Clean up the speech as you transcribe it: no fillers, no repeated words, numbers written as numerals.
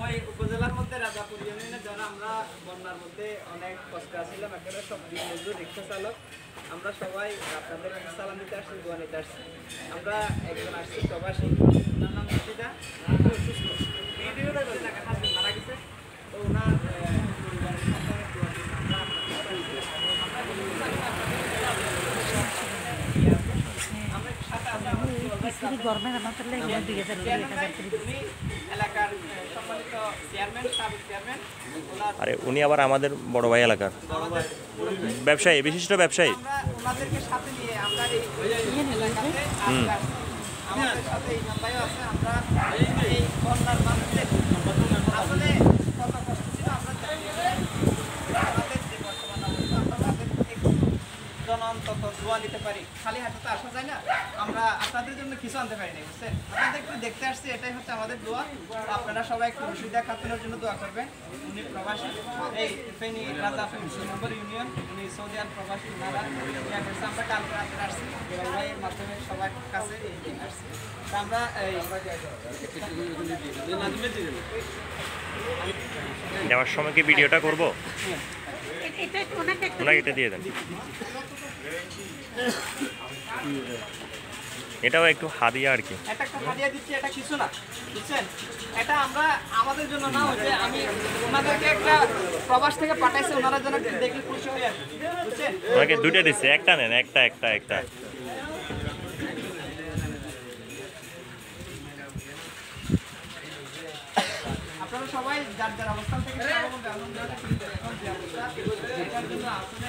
ওই উপজেলার মধ্যে রাজাপুর ইউনিয়নে যারা আমরা বন্যার মধ্যে অনেক কষ্ট আসছিলাম, একেবারে সব মজদুর রিক্সা চালক আমরা সবাই আপনাদের সালাম দিতে আসছি, দোয়া নিতে আসছি। আমরা একজন আসছি প্রবাসী, ওনার নাম মুর্শিদা, অসুস্থ, ভিডিওটা হাসবেন মারা গেছে, তো ওনার পরিবারের সন্তানের দোয়া দিন। আরে উনি আবার আমাদের বড় ভাই এলাকার ব্যবসায়ী, বিশিষ্ট ব্যবসায়ী। ওনাদেরকে সাথে নিয়ে আমরা এই এলাকাতে আমাদের সাথে এই নাম্বারও আছে। আমরা এই বন্যার মানুষদের আসলে কত কষ্ট ছিল আমরা আমাদের যে বর্তমান অবস্থা, আমরা তাদের একটু অন্তত দোয়া নিতে পারি। খালি হাতে তো আসা যায় না, আমরা আপনাদের জন্য কিছু আনতে পারিনি, বুঝছেন? আপনাদের একটু দেখতে আসছি, এটাই হচ্ছে আমাদের দোয়া। আপনারা সবাই একটু মুর্শিদা খাতুনের জন্য দোয়া করবেন। উনি প্রবাসী, এই ফেনী রাজাপুর 2 নম্বর ইউনিয়ন, উনি সৌদি আরব প্রবাসী। ওনারা ইয়া করছে, আমরা কালকে রাতে আসছি ভাইয়ের মাধ্যমে সবার কাছে এই দিন আসছি। তা আমরা যাওয়ার সময় কি ভিডিওটা করবো? ওনাকে এটা দিয়ে দেন, এটাও একটু হাদিয়া আর কি। এটা একটা হাদিয়া দিচ্ছি, এটা কিছু না, বুঝছেন? এটা আমরা আমাদের জন্য না, হচ্ছে আমি ওনাদেরকে একটা প্রবাস থেকে পাঠাইছি, ওনারা যেন দেখলে খুশি হয়ে আসে, বুঝছেন? ওনাকে দুইটা দিচ্ছে, একটা নেন, একটা। আপনারা সবাই যার যার অবস্থান থেকে এটার জন্য আসলে